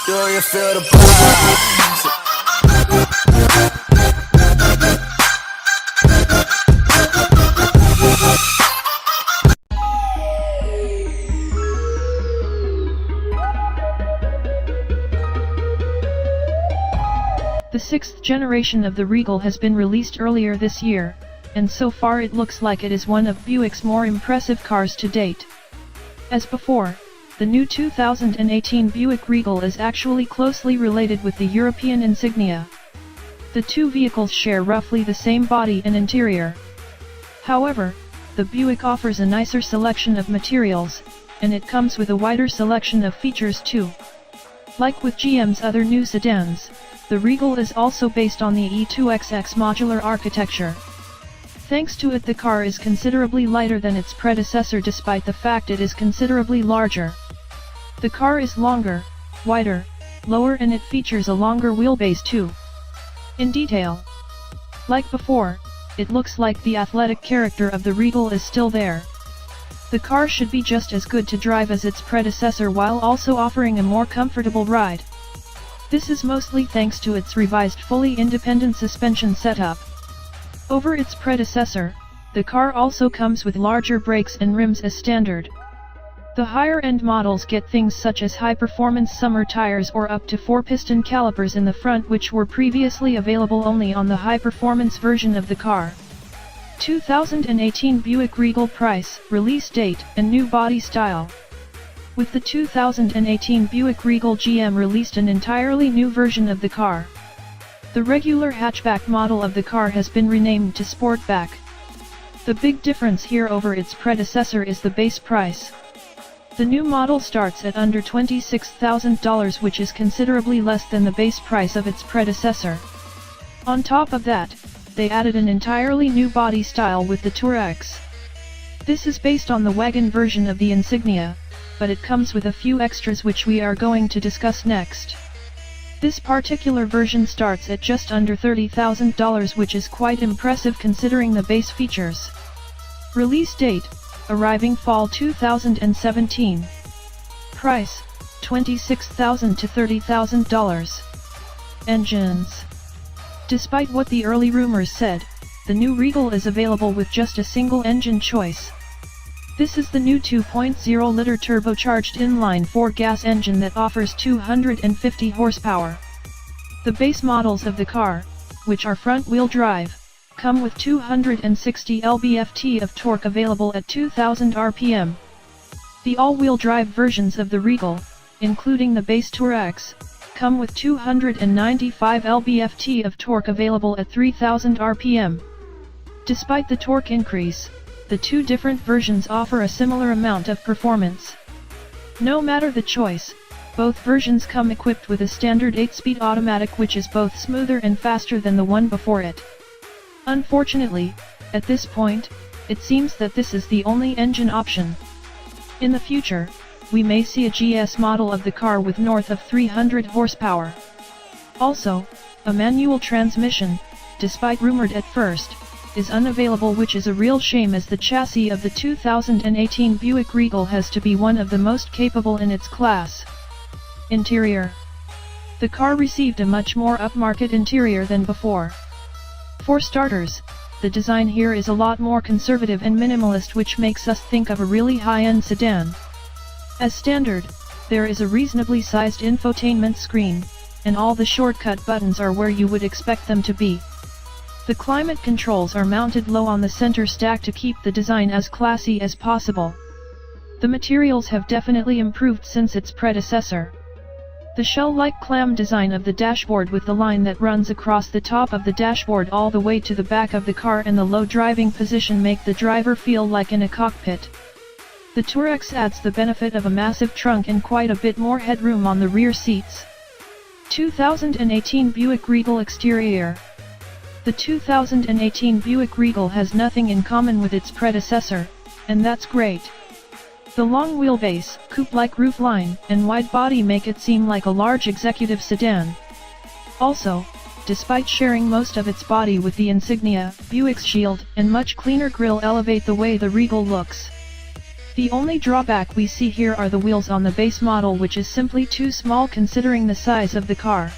Do you feel the vibes? The sixth generation of the Regal has been released earlier this year, and so far it looks like it is one of Buick's more impressive cars to date. As before, the new 2018 Buick Regal is actually closely related with the European Insignia. The two vehicles share roughly the same body and interior. However, the Buick offers a nicer selection of materials, and it comes with a wider selection of features too. Like with GM's other new sedans, the Regal is also based on the E2XX modular architecture. Thanks to it, the car is considerably lighter than its predecessor despite the fact it is considerably larger. The car is longer, wider, lower, and it features a longer wheelbase too. In detail, like before, it looks like the athletic character of the Regal is still there. The car should be just as good to drive as its predecessor while also offering a more comfortable ride. This is mostly thanks to its revised fully independent suspension setup. Over its predecessor, the car also comes with larger brakes and rims as standard. The higher-end models get things such as high-performance summer tires or up to 4-piston calipers in the front, which were previously available only on the high-performance version of the car. 2018 Buick Regal price, release date, and new body style. With the 2018 Buick Regal, GM released an entirely new version of the car. The regular hatchback model of the car has been renamed to Sportback. The big difference here over its predecessor is the base price. The new model starts at under $26,000, which is considerably less than the base price of its predecessor. On top of that, they added an entirely new body style with the Touareg. This is based on the wagon version of the Insignia, but it comes with a few extras which we are going to discuss next. This particular version starts at just under $30,000, which is quite impressive considering the base features. Release date, arriving fall 2017. Price, $26,000 to $30,000. Engines. Despite what the early rumors said, the new Regal is available with just a single engine choice. This is the new 2.0-liter turbocharged inline-4 gas engine that offers 250 horsepower. The base models of the car, which are front-wheel drive, come with 260 lb-ft of torque available at 2000 rpm. The all-wheel drive versions of the Regal, including the base Touareg, come with 295 lb-ft of torque available at 3000 rpm. Despite the torque increase, the two different versions offer a similar amount of performance. No matter the choice, both versions come equipped with a standard 8-speed automatic, which is both smoother and faster than the one before it. Unfortunately, at this point, it seems that this is the only engine option. In the future, we may see a GS model of the car with north of 300 horsepower. Also, a manual transmission, despite rumored at first, is unavailable, which is a real shame as the chassis of the 2018 Buick Regal has to be one of the most capable in its class. Interior. The car received a much more upmarket interior than before. For starters, the design here is a lot more conservative and minimalist, which makes us think of a really high-end sedan. As standard, there is a reasonably sized infotainment screen, and all the shortcut buttons are where you would expect them to be. The climate controls are mounted low on the center stack to keep the design as classy as possible. The materials have definitely improved since its predecessor. The shell-like clam design of the dashboard with the line that runs across the top of the dashboard all the way to the back of the car and the low driving position make the driver feel like in a cockpit. The Touareg adds the benefit of a massive trunk and quite a bit more headroom on the rear seats. 2018 Buick Regal exterior. The 2018 Buick Regal has nothing in common with its predecessor, and that's great. The long wheelbase, coupe-like roofline, and wide body make it seem like a large executive sedan. Also, despite sharing most of its body with the Insignia, Buick's Shield, and much cleaner grille elevate the way the Regal looks. The only drawback we see here are the wheels on the base model, which is simply too small considering the size of the car.